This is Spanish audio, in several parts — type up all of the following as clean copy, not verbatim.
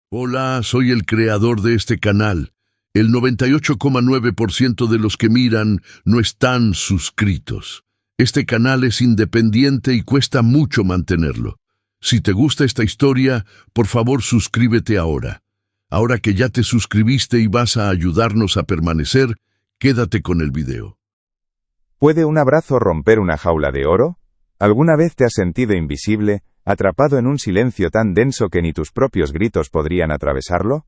Hola, soy el creador de este canal. El 98,9% de los que miran no están suscritos. Este canal es independiente y cuesta mucho mantenerlo. Si te gusta esta historia, por favor suscríbete ahora. Ahora que ya te suscribiste y vas a ayudarnos a permanecer, quédate con el video. ¿Puede un abrazo romper una jaula de oro? ¿Alguna vez te has sentido invisible, atrapado en un silencio tan denso que ni tus propios gritos podrían atravesarlo?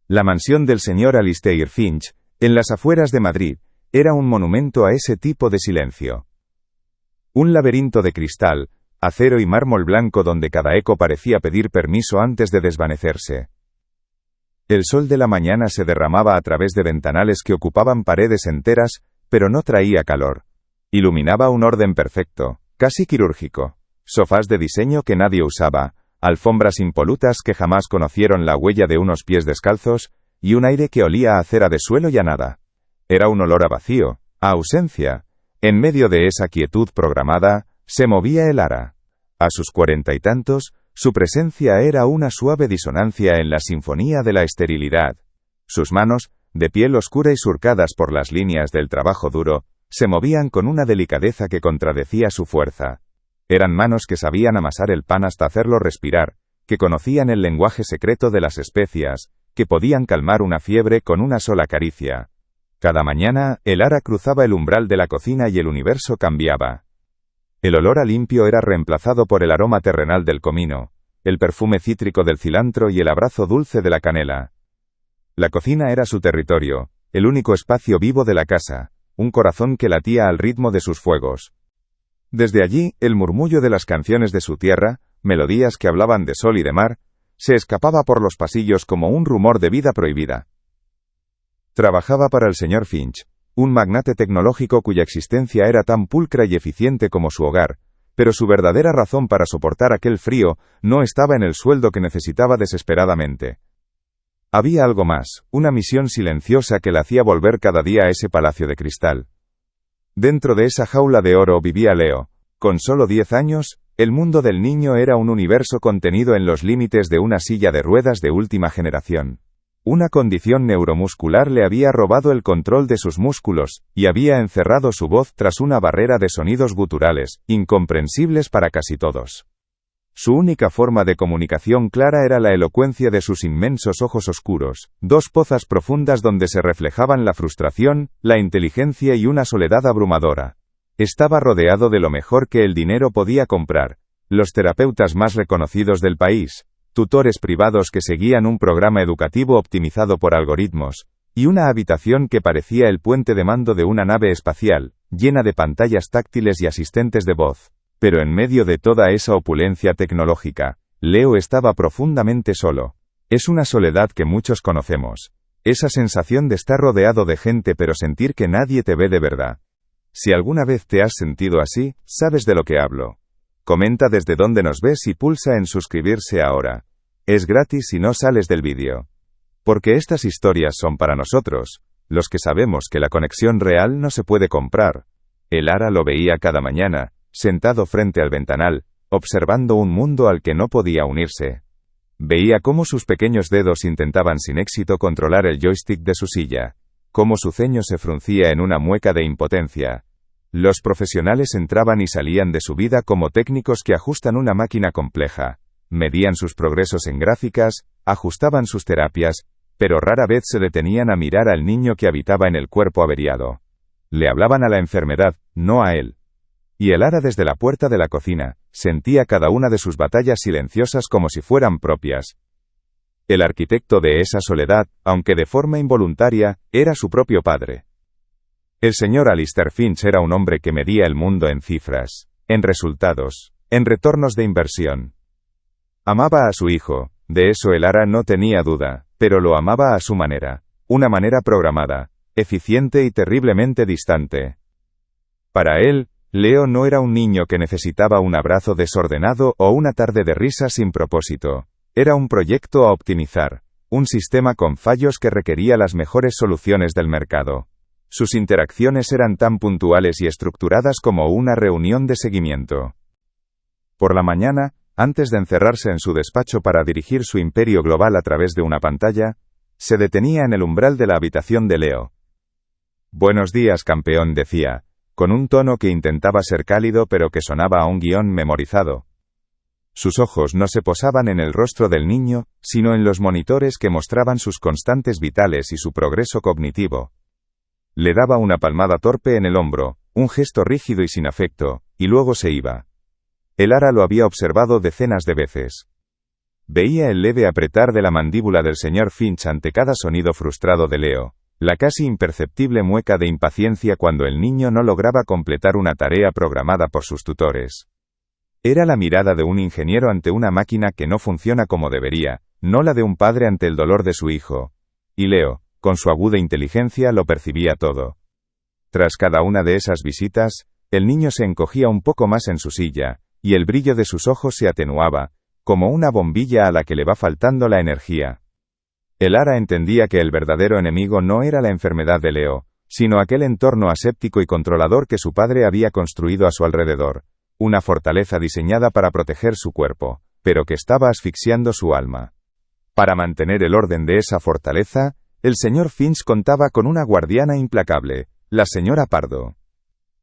La mansión del señor Alistair Finch, en las afueras de Madrid, era un monumento a ese tipo de silencio. Un laberinto de cristal, acero y mármol blanco donde cada eco parecía pedir permiso antes de desvanecerse. El sol de la mañana se derramaba a través de ventanales que ocupaban paredes enteras, pero no traía calor. Iluminaba un orden perfecto, casi quirúrgico. Sofás de diseño que nadie usaba, alfombras impolutas que jamás conocieron la huella de unos pies descalzos, y un aire que olía a cera de suelo y a nada. Era un olor a vacío, a ausencia. En medio de esa quietud programada, se movía el ara. A sus 40 y tantos, su presencia era una suave disonancia en la sinfonía de la esterilidad. Sus manos, de piel oscura y surcadas por las líneas del trabajo duro, se movían con una delicadeza que contradecía su fuerza. Eran manos que sabían amasar el pan hasta hacerlo respirar, que conocían el lenguaje secreto de las especias, que podían calmar una fiebre con una sola caricia. Cada mañana, el ara cruzaba el umbral de la cocina y el universo cambiaba. El olor a limpio era reemplazado por el aroma terrenal del comino, el perfume cítrico del cilantro y el abrazo dulce de la canela. La cocina era su territorio, el único espacio vivo de la casa, un corazón que latía al ritmo de sus fuegos. Desde allí, el murmullo de las canciones de su tierra, melodías que hablaban de sol y de mar, se escapaba por los pasillos como un rumor de vida prohibida. Trabajaba para el señor Finch, un magnate tecnológico cuya existencia era tan pulcra y eficiente como su hogar, pero su verdadera razón para soportar aquel frío no estaba en el sueldo que necesitaba desesperadamente. Había algo más, una misión silenciosa que le hacía volver cada día a ese palacio de cristal. Dentro de esa jaula de oro vivía Leo. Con solo 10 años, el mundo del niño era un universo contenido en los límites de una silla de ruedas de última generación. Una condición neuromuscular le había robado el control de sus músculos, y había encerrado su voz tras una barrera de sonidos guturales, incomprensibles para casi todos. Su única forma de comunicación clara era la elocuencia de sus inmensos ojos oscuros, dos pozas profundas donde se reflejaban la frustración, la inteligencia y una soledad abrumadora. Estaba rodeado de lo mejor que el dinero podía comprar, los terapeutas más reconocidos del país, tutores privados que seguían un programa educativo optimizado por algoritmos, y una habitación que parecía el puente de mando de una nave espacial, llena de pantallas táctiles y asistentes de voz. Pero en medio de toda esa opulencia tecnológica, Leo estaba profundamente solo. Es una soledad que muchos conocemos. Esa sensación de estar rodeado de gente pero sentir que nadie te ve de verdad. Si alguna vez te has sentido así, sabes de lo que hablo. Comenta desde dónde nos ves y pulsa en suscribirse ahora. Es gratis si no sales del vídeo. Porque estas historias son para nosotros, los que sabemos que la conexión real no se puede comprar. El ara lo veía cada mañana, sentado frente al ventanal, observando un mundo al que no podía unirse. Veía cómo sus pequeños dedos intentaban sin éxito controlar el joystick de su silla, cómo su ceño se fruncía en una mueca de impotencia. Los profesionales entraban y salían de su vida como técnicos que ajustan una máquina compleja, medían sus progresos en gráficas, ajustaban sus terapias, pero rara vez se detenían a mirar al niño que habitaba en el cuerpo averiado. Le hablaban a la enfermedad, no a él. Y el ara desde la puerta de la cocina, sentía cada una de sus batallas silenciosas como si fueran propias. El arquitecto de esa soledad, aunque de forma involuntaria, era su propio padre. El señor Alistair Finch era un hombre que medía el mundo en cifras, en resultados, en retornos de inversión. Amaba a su hijo, de eso el ara no tenía duda, pero lo amaba a su manera, una manera programada, eficiente y terriblemente distante. Para él, Leo no era un niño que necesitaba un abrazo desordenado o una tarde de risa sin propósito. Era un proyecto a optimizar, un sistema con fallos que requería las mejores soluciones del mercado. Sus interacciones eran tan puntuales y estructuradas como una reunión de seguimiento. Por la mañana, antes de encerrarse en su despacho para dirigir su imperio global a través de una pantalla, se detenía en el umbral de la habitación de Leo. «Buenos días, campeón», decía, con un tono que intentaba ser cálido pero que sonaba a un guión memorizado. Sus ojos no se posaban en el rostro del niño, sino en los monitores que mostraban sus constantes vitales y su progreso cognitivo. Le daba una palmada torpe en el hombro, un gesto rígido y sin afecto, y luego se iba. El ara lo había observado decenas de veces. Veía el leve apretar de la mandíbula del señor Finch ante cada sonido frustrado de Leo, la casi imperceptible mueca de impaciencia cuando el niño no lograba completar una tarea programada por sus tutores. Era la mirada de un ingeniero ante una máquina que no funciona como debería, no la de un padre ante el dolor de su hijo. Y Leo, con su aguda inteligencia, lo percibía todo. Tras cada una de esas visitas, el niño se encogía un poco más en su silla, y el brillo de sus ojos se atenuaba, como una bombilla a la que le va faltando la energía. El ara entendía que el verdadero enemigo no era la enfermedad de Leo, sino aquel entorno aséptico y controlador que su padre había construido a su alrededor. Una fortaleza diseñada para proteger su cuerpo, pero que estaba asfixiando su alma. Para mantener el orden de esa fortaleza, el señor Finch contaba con una guardiana implacable, la señora Pardo.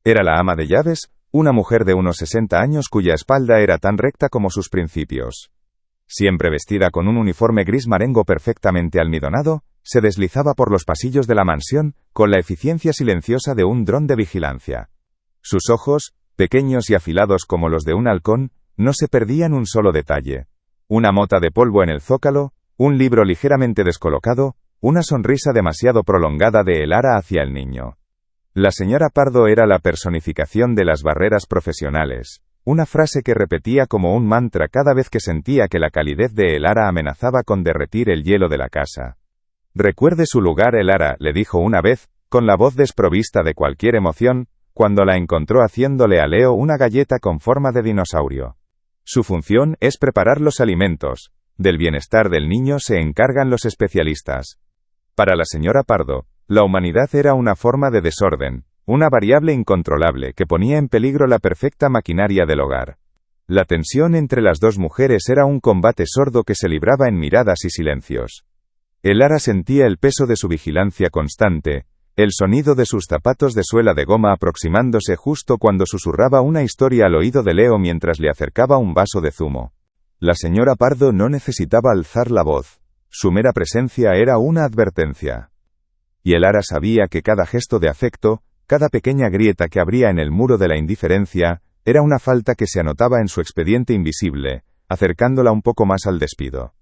Era la ama de llaves, una mujer de unos 60 años cuya espalda era tan recta como sus principios. Siempre vestida con un uniforme gris marengo perfectamente almidonado, se deslizaba por los pasillos de la mansión, con la eficiencia silenciosa de un dron de vigilancia. Sus ojos, pequeños y afilados como los de un halcón, no se perdían un solo detalle. Una mota de polvo en el zócalo, un libro ligeramente descolocado, una sonrisa demasiado prolongada de el ara hacia el niño. La señora Pardo era la personificación de las barreras profesionales, una frase que repetía como un mantra cada vez que sentía que la calidez de el ara amenazaba con derretir el hielo de la casa. «Recuerde su lugar, el ara», le dijo una vez, con la voz desprovista de cualquier emoción, cuando la encontró haciéndole a Leo una galleta con forma de dinosaurio. «Su función es preparar los alimentos. Del bienestar del niño se encargan los especialistas». Para la señora Pardo, la humanidad era una forma de desorden, una variable incontrolable que ponía en peligro la perfecta maquinaria del hogar. La tensión entre las dos mujeres era un combate sordo que se libraba en miradas y silencios. El ara sentía el peso de su vigilancia constante, el sonido de sus zapatos de suela de goma aproximándose justo cuando susurraba una historia al oído de Leo mientras le acercaba un vaso de zumo. La señora Pardo no necesitaba alzar la voz. Su mera presencia era una advertencia. Y el ara sabía que cada gesto de afecto, cada pequeña grieta que abría en el muro de la indiferencia, era una falta que se anotaba en su expediente invisible, acercándola un poco más al despido.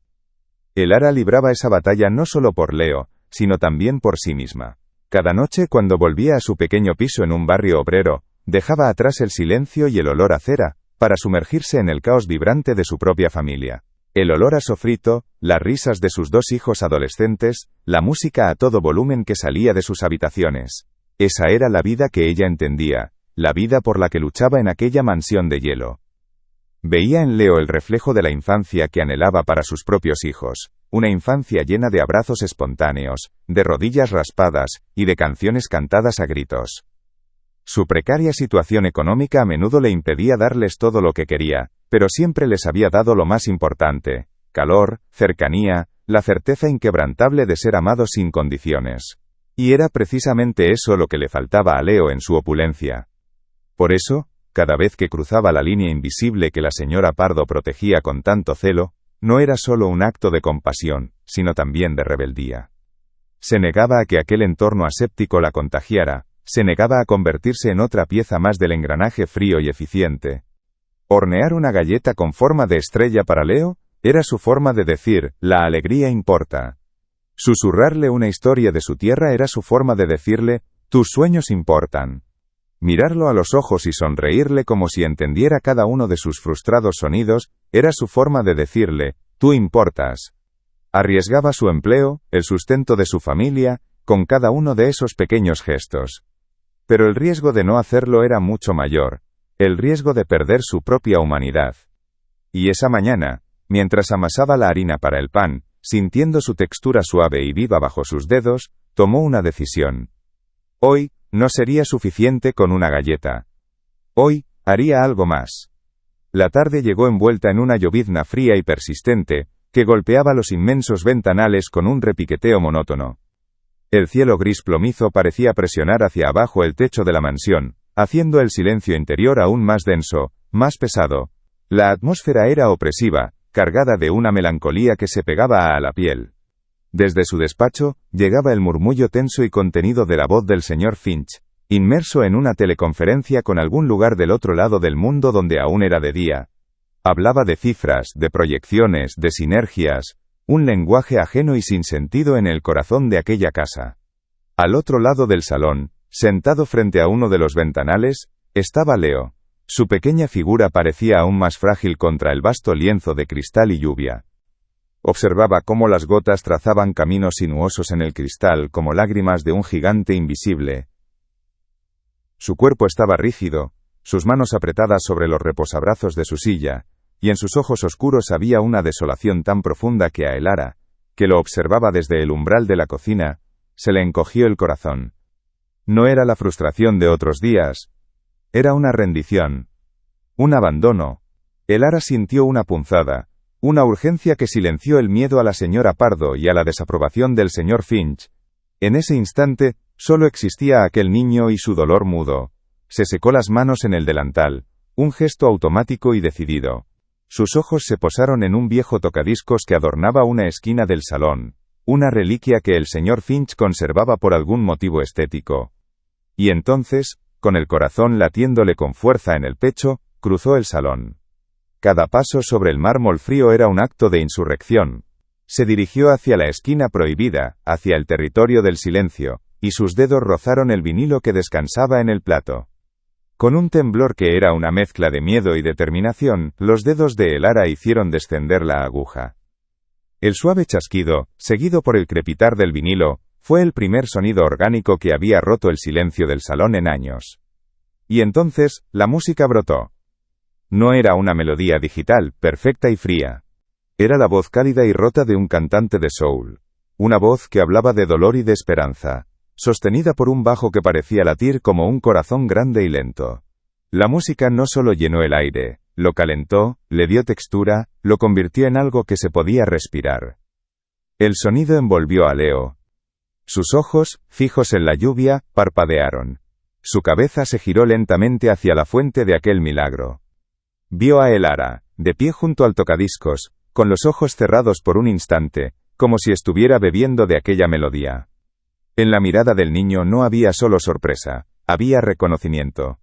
El ara libraba esa batalla no solo por Leo, sino también por sí misma. Cada noche cuando volvía a su pequeño piso en un barrio obrero, dejaba atrás el silencio y el olor a cera, para sumergirse en el caos vibrante de su propia familia. El olor a sofrito, las risas de sus dos hijos adolescentes, la música a todo volumen que salía de sus habitaciones. Esa era la vida que ella entendía, la vida por la que luchaba en aquella mansión de hielo. Veía en Leo el reflejo de la infancia que anhelaba para sus propios hijos, una infancia llena de abrazos espontáneos, de rodillas raspadas, y de canciones cantadas a gritos. Su precaria situación económica a menudo le impedía darles todo lo que quería, pero siempre les había dado lo más importante: calor, cercanía, la certeza inquebrantable de ser amado sin condiciones. Y era precisamente eso lo que le faltaba a Leo en su opulencia. Por eso, cada vez que cruzaba la línea invisible que la señora Pardo protegía con tanto celo, no era solo un acto de compasión, sino también de rebeldía. Se negaba a que aquel entorno aséptico la contagiara, se negaba a convertirse en otra pieza más del engranaje frío y eficiente. Hornear una galleta con forma de estrella para Leo era su forma de decir: la alegría importa. Susurrarle una historia de su tierra era su forma de decirle: tus sueños importan. Mirarlo a los ojos y sonreírle como si entendiera cada uno de sus frustrados sonidos, era su forma de decirle: tú importas. Arriesgaba su empleo, el sustento de su familia, con cada uno de esos pequeños gestos. Pero el riesgo de no hacerlo era mucho mayor, el riesgo de perder su propia humanidad. Y esa mañana, mientras amasaba la harina para el pan, sintiendo su textura suave y viva bajo sus dedos, tomó una decisión. Hoy, no sería suficiente con una galleta. Hoy, haría algo más. La tarde llegó envuelta en una llovizna fría y persistente, que golpeaba los inmensos ventanales con un repiqueteo monótono. El cielo gris plomizo parecía presionar hacia abajo el techo de la mansión, haciendo el silencio interior aún más denso, más pesado. La atmósfera era opresiva, cargada de una melancolía que se pegaba a la piel. Desde su despacho, llegaba el murmullo tenso y contenido de la voz del señor Finch, inmerso en una teleconferencia con algún lugar del otro lado del mundo donde aún era de día. Hablaba de cifras, de proyecciones, de sinergias, un lenguaje ajeno y sin sentido en el corazón de aquella casa. Al otro lado del salón, sentado frente a uno de los ventanales, estaba Leo. Su pequeña figura parecía aún más frágil contra el vasto lienzo de cristal y lluvia. Observaba cómo las gotas trazaban caminos sinuosos en el cristal como lágrimas de un gigante invisible. Su cuerpo estaba rígido, sus manos apretadas sobre los reposabrazos de su silla, y en sus ojos oscuros había una desolación tan profunda que a Elara, que lo observaba desde el umbral de la cocina, se le encogió el corazón. No era la frustración de otros días, era una rendición, un abandono. Elara sintió una punzada, una urgencia que silenció el miedo a la señora Pardo y a la desaprobación del señor Finch. En ese instante, solo existía aquel niño y su dolor mudo. Se secó las manos en el delantal, un gesto automático y decidido. Sus ojos se posaron en un viejo tocadiscos que adornaba una esquina del salón, una reliquia que el señor Finch conservaba por algún motivo estético. Y entonces, con el corazón latiéndole con fuerza en el pecho, cruzó el salón. Cada paso sobre el mármol frío era un acto de insurrección. Se dirigió hacia la esquina prohibida, hacia el territorio del silencio, y sus dedos rozaron el vinilo que descansaba en el plato. Con un temblor que era una mezcla de miedo y determinación, los dedos de Elara hicieron descender la aguja. El suave chasquido, seguido por el crepitar del vinilo, fue el primer sonido orgánico que había roto el silencio del salón en años. Y entonces, la música brotó. No era una melodía digital, perfecta y fría. Era la voz cálida y rota de un cantante de soul. Una voz que hablaba de dolor y de esperanza, sostenida por un bajo que parecía latir como un corazón grande y lento. La música no solo llenó el aire, lo calentó, le dio textura, lo convirtió en algo que se podía respirar. El sonido envolvió a Leo. Sus ojos, fijos en la lluvia, parpadearon. Su cabeza se giró lentamente hacia la fuente de aquel milagro. Vio a Elara, de pie junto al tocadiscos, con los ojos cerrados por un instante, como si estuviera bebiendo de aquella melodía. En la mirada del niño no había solo sorpresa, había reconocimiento.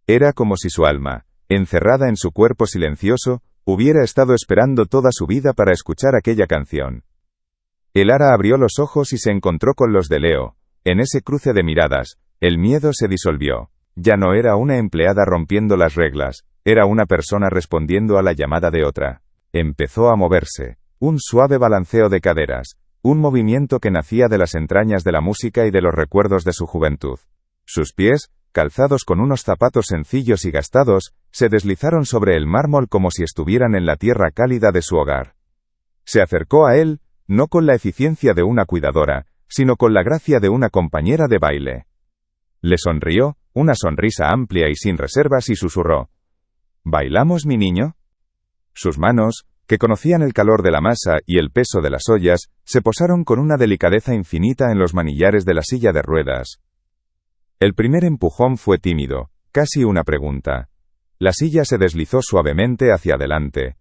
Era como si su alma, encerrada en su cuerpo silencioso, hubiera estado esperando toda su vida para escuchar aquella canción. Elara abrió los ojos y se encontró con los de Leo. En ese cruce de miradas, el miedo se disolvió. Ya no era una empleada rompiendo las reglas, era una persona respondiendo a la llamada de otra. Empezó a moverse. Un suave balanceo de caderas, un movimiento que nacía de las entrañas de la música y de los recuerdos de su juventud. Sus pies, calzados con unos zapatos sencillos y gastados, se deslizaron sobre el mármol como si estuvieran en la tierra cálida de su hogar. Se acercó a él, no con la eficiencia de una cuidadora, sino con la gracia de una compañera de baile. Le sonrió, una sonrisa amplia y sin reservas, y susurró: ¿Bailamos, mi niño? Sus manos, que conocían el calor de la masa y el peso de las ollas, se posaron con una delicadeza infinita en los manillares de la silla de ruedas. El primer empujón fue tímido, casi una pregunta. La silla se deslizó suavemente hacia adelante.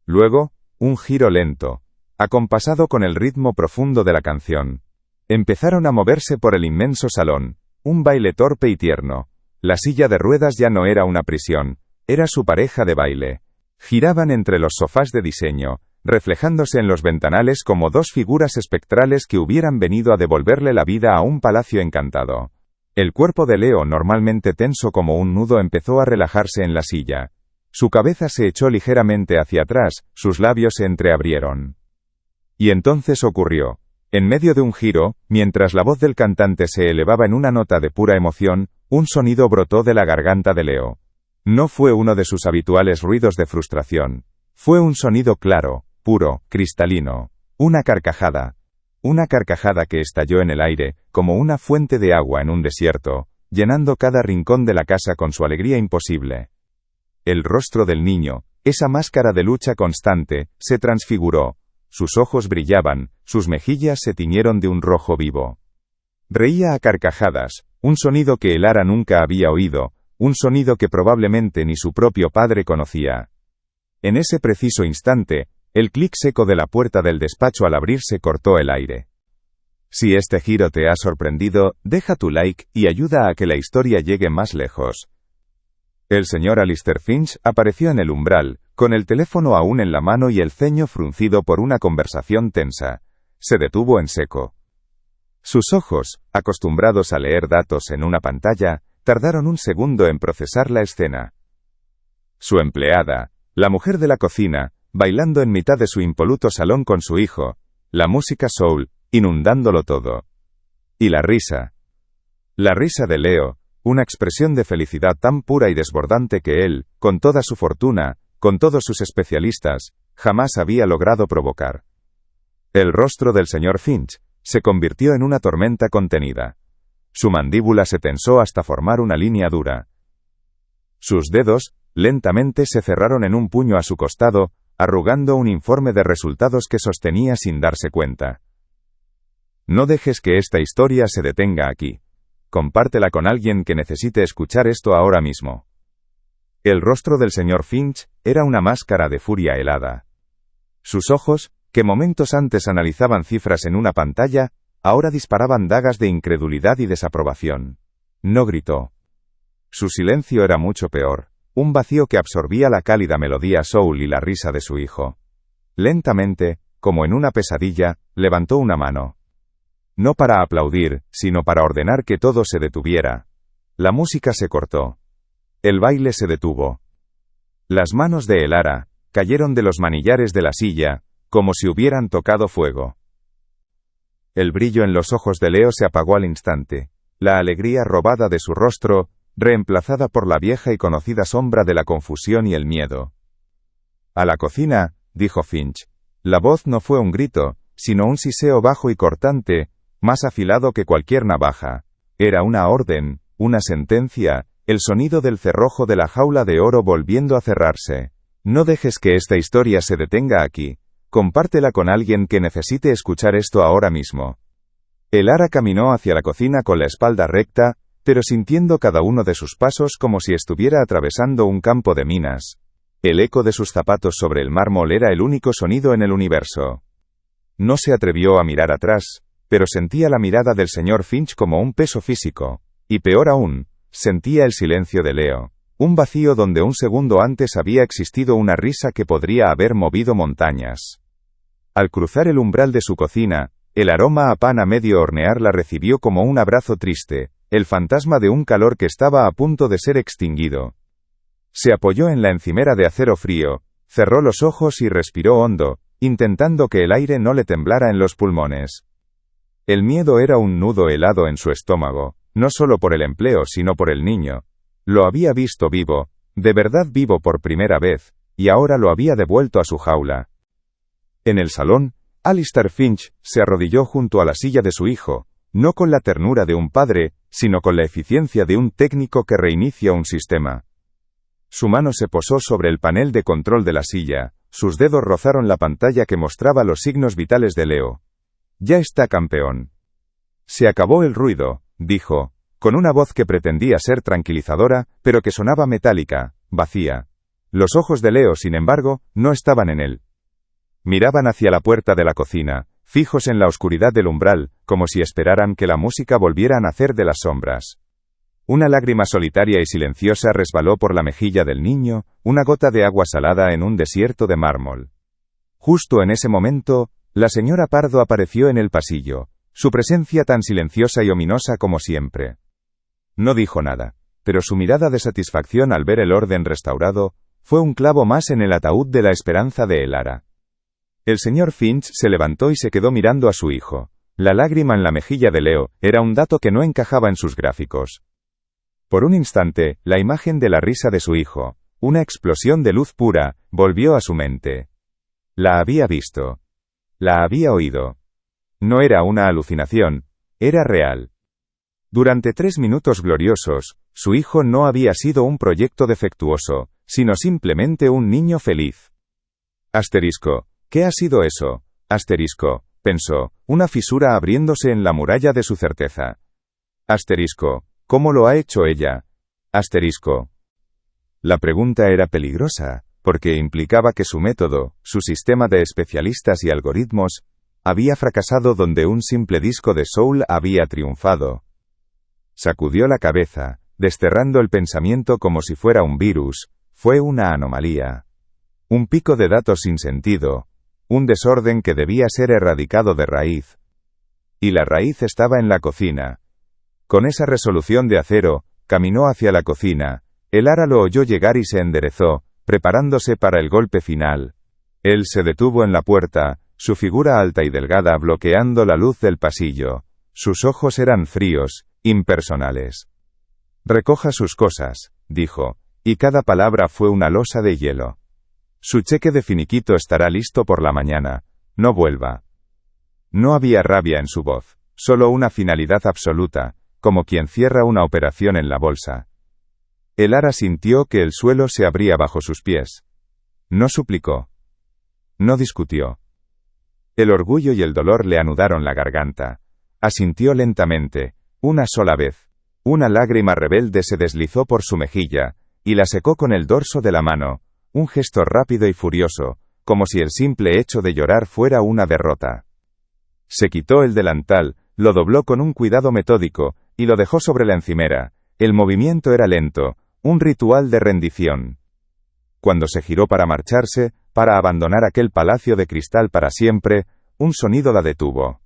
Luego, un giro lento, acompasado con el ritmo profundo de la canción. Empezaron a moverse por el inmenso salón, un baile torpe y tierno. La silla de ruedas ya no era una prisión, era su pareja de baile. Giraban entre los sofás de diseño, reflejándose en los ventanales como dos figuras espectrales que hubieran venido a devolverle la vida a un palacio encantado. El cuerpo de Leo, normalmente tenso como un nudo, empezó a relajarse en la silla. Su cabeza se echó ligeramente hacia atrás, sus labios se entreabrieron. Y entonces ocurrió. En medio de un giro, mientras la voz del cantante se elevaba en una nota de pura emoción, un sonido brotó de la garganta de Leo. No fue uno de sus habituales ruidos de frustración. Fue un sonido claro, puro, cristalino. Una carcajada. Una carcajada que estalló en el aire, como una fuente de agua en un desierto, llenando cada rincón de la casa con su alegría imposible. El rostro del niño, esa máscara de lucha constante, se transfiguró. Sus ojos brillaban, sus mejillas se tiñeron de un rojo vivo. Reía a carcajadas, un sonido que Elara nunca había oído, un sonido que probablemente ni su propio padre conocía. En ese preciso instante, el clic seco de la puerta del despacho al abrirse cortó el aire. Si este giro te ha sorprendido, deja tu like y ayuda a que la historia llegue más lejos. El señor Alistair Finch apareció en el umbral, con el teléfono aún en la mano y el ceño fruncido por una conversación tensa. Se detuvo en seco. Sus ojos, acostumbrados a leer datos en una pantalla, tardaron un segundo en procesar la escena. Su empleada, la mujer de la cocina, bailando en mitad de su impoluto salón con su hijo, la música soul, inundándolo todo. Y la risa. La risa de Leo, una expresión de felicidad tan pura y desbordante que él, con toda su fortuna, con todos sus especialistas, jamás había logrado provocar. El rostro del señor Finch se convirtió en una tormenta contenida. Su mandíbula se tensó hasta formar una línea dura. Sus dedos, lentamente se cerraron en un puño a su costado, arrugando un informe de resultados que sostenía sin darse cuenta. No dejes que esta historia se detenga aquí. Compártela con alguien que necesite escuchar esto ahora mismo. El rostro del señor Finch era una máscara de furia helada. Sus ojos, que momentos antes analizaban cifras en una pantalla, ahora disparaban dagas de incredulidad y desaprobación. No gritó. Su silencio era mucho peor, un vacío que absorbía la cálida melodía soul y la risa de su hijo. Lentamente, como en una pesadilla, levantó una mano. No para aplaudir, sino para ordenar que todo se detuviera. La música se cortó. El baile se detuvo. Las manos de Elara cayeron de los manillares de la silla, como si hubieran tocado fuego. El brillo en los ojos de Leo se apagó al instante, la alegría robada de su rostro, reemplazada por la vieja y conocida sombra de la confusión y el miedo. A la cocina, dijo Finch. La voz no fue un grito, sino un siseo bajo y cortante, más afilado que cualquier navaja. Era una orden, una sentencia, el sonido del cerrojo de la jaula de oro volviendo a cerrarse. No dejes que esta historia se detenga aquí. Compártela con alguien que necesite escuchar esto ahora mismo. Elara caminó hacia la cocina con la espalda recta, pero sintiendo cada uno de sus pasos como si estuviera atravesando un campo de minas. El eco de sus zapatos sobre el mármol era el único sonido en el universo. No se atrevió a mirar atrás, pero sentía la mirada del señor Finch como un peso físico, y peor aún, sentía el silencio de Leo, un vacío donde un segundo antes había existido una risa que podría haber movido montañas. Al cruzar el umbral de su cocina, el aroma a pan a medio hornear la recibió como un abrazo triste, el fantasma de un calor que estaba a punto de ser extinguido. Se apoyó en la encimera de acero frío, cerró los ojos y respiró hondo, intentando que el aire no le temblara en los pulmones. El miedo era un nudo helado en su estómago, no solo por el empleo sino por el niño. Lo había visto vivo, de verdad vivo por primera vez, y ahora lo había devuelto a su jaula. En el salón, Alistair Finch se arrodilló junto a la silla de su hijo, no con la ternura de un padre, sino con la eficiencia de un técnico que reinicia un sistema. Su mano se posó sobre el panel de control de la silla, sus dedos rozaron la pantalla que mostraba los signos vitales de Leo. Ya está, campeón. Se acabó el ruido, dijo, con una voz que pretendía ser tranquilizadora, pero que sonaba metálica, vacía. Los ojos de Leo, sin embargo, no estaban en él. Miraban hacia la puerta de la cocina, fijos en la oscuridad del umbral, como si esperaran que la música volviera a nacer de las sombras. Una lágrima solitaria y silenciosa resbaló por la mejilla del niño, una gota de agua salada en un desierto de mármol. Justo en ese momento, la señora Pardo apareció en el pasillo, su presencia tan silenciosa y ominosa como siempre. No dijo nada, pero su mirada de satisfacción al ver el orden restaurado, fue un clavo más en el ataúd de la esperanza de Elara. El señor Finch se levantó y se quedó mirando a su hijo. La lágrima en la mejilla de Leo era un dato que no encajaba en sus gráficos. Por un instante, la imagen de la risa de su hijo, una explosión de luz pura, volvió a su mente. La había visto. La había oído. No era una alucinación, era real. Durante 3 minutos gloriosos, su hijo no había sido un proyecto defectuoso, sino simplemente un niño feliz. Asterisco. ¿Qué ha sido eso? Asterisco. Pensó, una fisura abriéndose en la muralla de su certeza. Asterisco. ¿Cómo lo ha hecho ella? Asterisco. La pregunta era peligrosa, porque implicaba que su método, su sistema de especialistas y algoritmos, había fracasado donde un simple disco de soul había triunfado. Sacudió la cabeza, desterrando el pensamiento como si fuera un virus. Fue una anomalía. Un pico de datos sin sentido. Un desorden que debía ser erradicado de raíz. Y la raíz estaba en la cocina. Con esa resolución de acero, caminó hacia la cocina. El ara lo oyó llegar y se enderezó, preparándose para el golpe final. Él se detuvo en la puerta, su figura alta y delgada bloqueando la luz del pasillo. Sus ojos eran fríos, impersonales. Recoja sus cosas, dijo, y cada palabra fue una losa de hielo. Su cheque de finiquito estará listo por la mañana. No vuelva. No había rabia en su voz, solo una finalidad absoluta, como quien cierra una operación en la bolsa. El ara sintió que el suelo se abría bajo sus pies. No suplicó. No discutió. El orgullo y el dolor le anudaron la garganta. Asintió lentamente, una sola vez. Una lágrima rebelde se deslizó por su mejilla, y la secó con el dorso de la mano, un gesto rápido y furioso, como si el simple hecho de llorar fuera una derrota. Se quitó el delantal, lo dobló con un cuidado metódico, y lo dejó sobre la encimera. El movimiento era lento, un ritual de rendición. Cuando se giró para marcharse, para abandonar aquel palacio de cristal para siempre, un sonido la detuvo.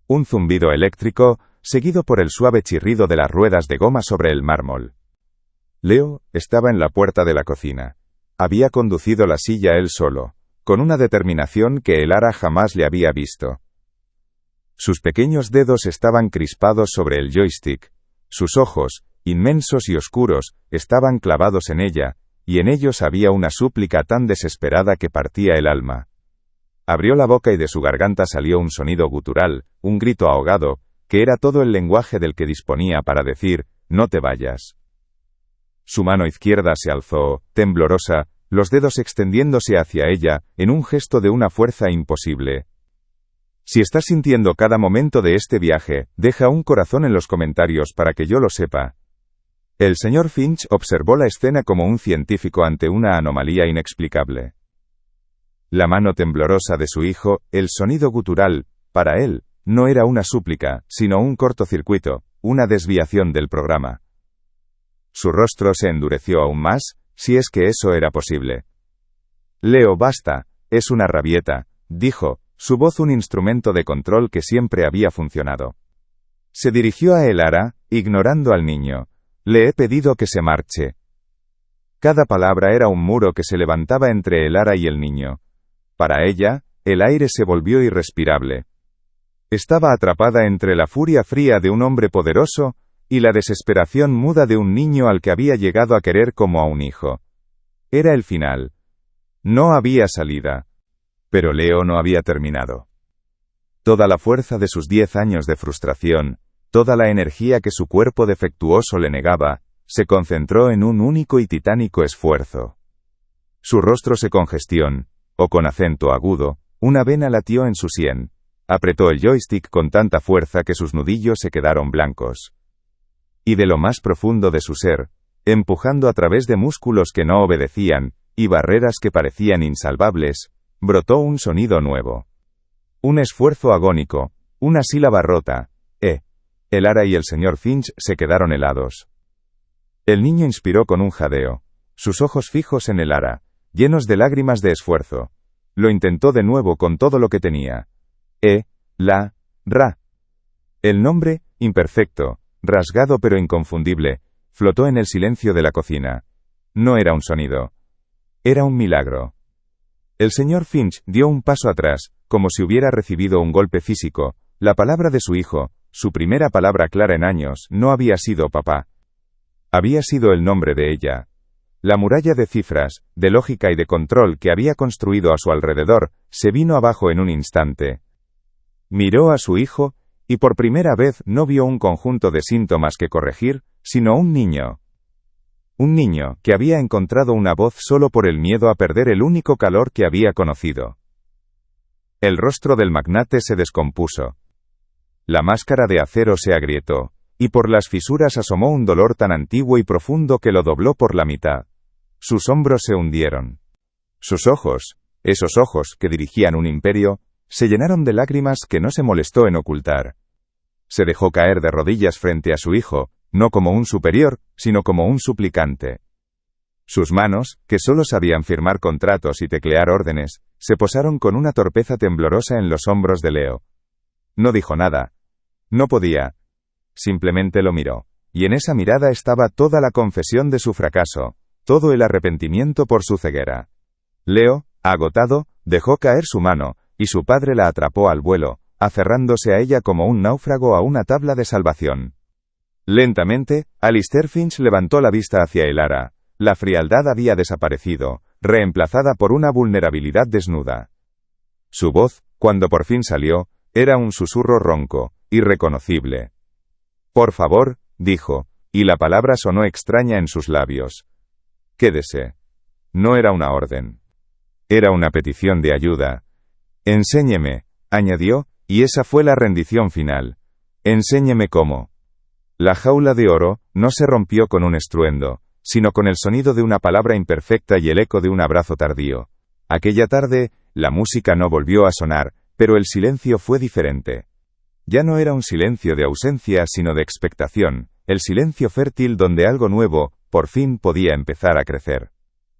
Un zumbido eléctrico, seguido por el suave chirrido de las ruedas de goma sobre el mármol. Leo estaba en la puerta de la cocina. Había conducido la silla él solo, con una determinación que el ara jamás le había visto. Sus pequeños dedos estaban crispados sobre el joystick. Sus ojos, inmensos y oscuros, estaban clavados en ella, y en ellos había una súplica tan desesperada que partía el alma. Abrió la boca y de su garganta salió un sonido gutural, un grito ahogado, que era todo el lenguaje del que disponía para decir, no te vayas. Su mano izquierda se alzó, temblorosa, los dedos extendiéndose hacia ella, en un gesto de una fuerza imposible. Si estás sintiendo cada momento de este viaje, deja un corazón en los comentarios para que yo lo sepa. El señor Finch observó la escena como un científico ante una anomalía inexplicable. La mano temblorosa de su hijo, el sonido gutural, para él, no era una súplica, sino un cortocircuito, una desviación del programa. Su rostro se endureció aún más, si es que eso era posible. Leo, basta, es una rabieta, dijo, su voz un instrumento de control que siempre había funcionado. Se dirigió a el ara, ignorando al niño. Le he pedido que se marche. Cada palabra era un muro que se levantaba entre el ara y el niño. Para ella, el aire se volvió irrespirable. Estaba atrapada entre la furia fría de un hombre poderoso, y la desesperación muda de un niño al que había llegado a querer como a un hijo. Era el final. No había salida. Pero Leo no había terminado. Toda la fuerza de sus 10 años de frustración, toda la energía que su cuerpo defectuoso le negaba, se concentró en un único y titánico esfuerzo. Su rostro se congestión, o con acento agudo, una vena latió en su sien. Apretó el joystick con tanta fuerza que sus nudillos se quedaron blancos. Y de lo más profundo de su ser, empujando a través de músculos que no obedecían, y barreras que parecían insalvables, brotó un sonido nuevo. Un esfuerzo agónico, una sílaba rota, El ara y el señor Finch se quedaron helados. El niño inspiró con un jadeo, sus ojos fijos en el ara, llenos de lágrimas de esfuerzo. Lo intentó de nuevo con todo lo que tenía. Ra. El nombre, imperfecto, rasgado pero inconfundible, flotó en el silencio de la cocina. No era un sonido. Era un milagro. El señor Finch dio un paso atrás, como si hubiera recibido un golpe físico. La palabra de su hijo, su primera palabra clara en años, no había sido papá. Había sido el nombre de ella. La muralla de cifras, de lógica y de control que había construido a su alrededor, se vino abajo en un instante. Miró a su hijo, y por primera vez no vio un conjunto de síntomas que corregir, sino un niño. Un niño, que había encontrado una voz solo por el miedo a perder el único calor que había conocido. El rostro del magnate se descompuso. La máscara de acero se agrietó, y por las fisuras asomó un dolor tan antiguo y profundo que lo dobló por la mitad. Sus hombros se hundieron. Sus ojos, esos ojos que dirigían un imperio, se llenaron de lágrimas que no se molestó en ocultar. Se dejó caer de rodillas frente a su hijo, no como un superior, sino como un suplicante. Sus manos, que solo sabían firmar contratos y teclear órdenes, se posaron con una torpeza temblorosa en los hombros de Leo. No dijo nada. No podía. Simplemente lo miró. Y en esa mirada estaba toda la confesión de su fracaso, todo el arrepentimiento por su ceguera. Leo, agotado, dejó caer su mano, y su padre la atrapó al vuelo, aferrándose a ella como un náufrago a una tabla de salvación. Lentamente, Alistair Finch levantó la vista hacia el ara. La frialdad había desaparecido, reemplazada por una vulnerabilidad desnuda. Su voz, cuando por fin salió, era un susurro ronco, irreconocible. «Por favor», dijo, y la palabra sonó extraña en sus labios. «Quédese». No era una orden. Era una petición de ayuda. «Enséñeme», añadió, y esa fue la rendición final. «Enséñeme cómo». La jaula de oro no se rompió con un estruendo, sino con el sonido de una palabra imperfecta y el eco de un abrazo tardío. Aquella tarde, la música no volvió a sonar, pero el silencio fue diferente. Ya no era un silencio de ausencia, sino de expectación, el silencio fértil donde algo nuevo, por fin podía empezar a crecer.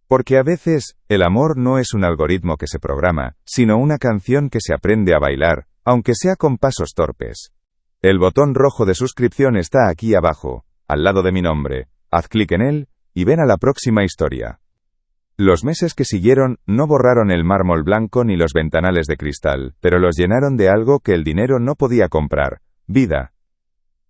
Porque a veces, el amor no es un algoritmo que se programa, sino una canción que se aprende a bailar, aunque sea con pasos torpes. El botón rojo de suscripción está aquí abajo, al lado de mi nombre. Haz clic en él, y ven a la próxima historia. Los meses que siguieron no borraron el mármol blanco ni los ventanales de cristal, pero los llenaron de algo que el dinero no podía comprar: vida.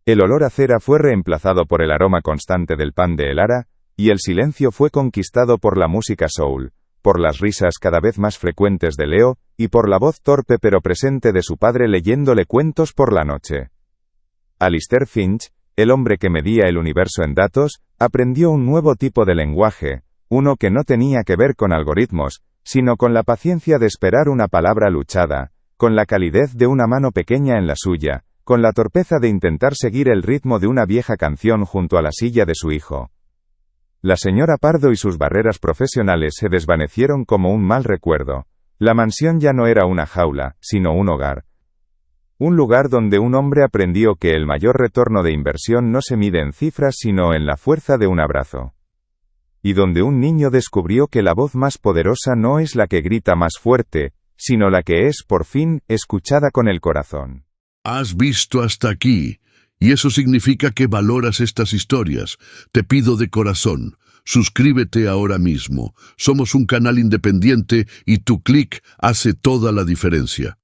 El olor a cera fue reemplazado por el aroma constante del pan de Elara, y el silencio fue conquistado por la música soul, por las risas cada vez más frecuentes de Leo, y por la voz torpe pero presente de su padre leyéndole cuentos por la noche. Alistair Finch, el hombre que medía el universo en datos, aprendió un nuevo tipo de lenguaje, uno que no tenía que ver con algoritmos, sino con la paciencia de esperar una palabra luchada, con la calidez de una mano pequeña en la suya, con la torpeza de intentar seguir el ritmo de una vieja canción junto a la silla de su hijo. La señora Pardo y sus barreras profesionales se desvanecieron como un mal recuerdo. La mansión ya no era una jaula, sino un hogar. Un lugar donde un hombre aprendió que el mayor retorno de inversión no se mide en cifras sino en la fuerza de un abrazo. Y donde un niño descubrió que la voz más poderosa no es la que grita más fuerte, sino la que es, por fin, escuchada con el corazón. Has visto hasta aquí, y eso significa que valoras estas historias. Te pido de corazón, suscríbete ahora mismo. Somos un canal independiente y tu clic hace toda la diferencia.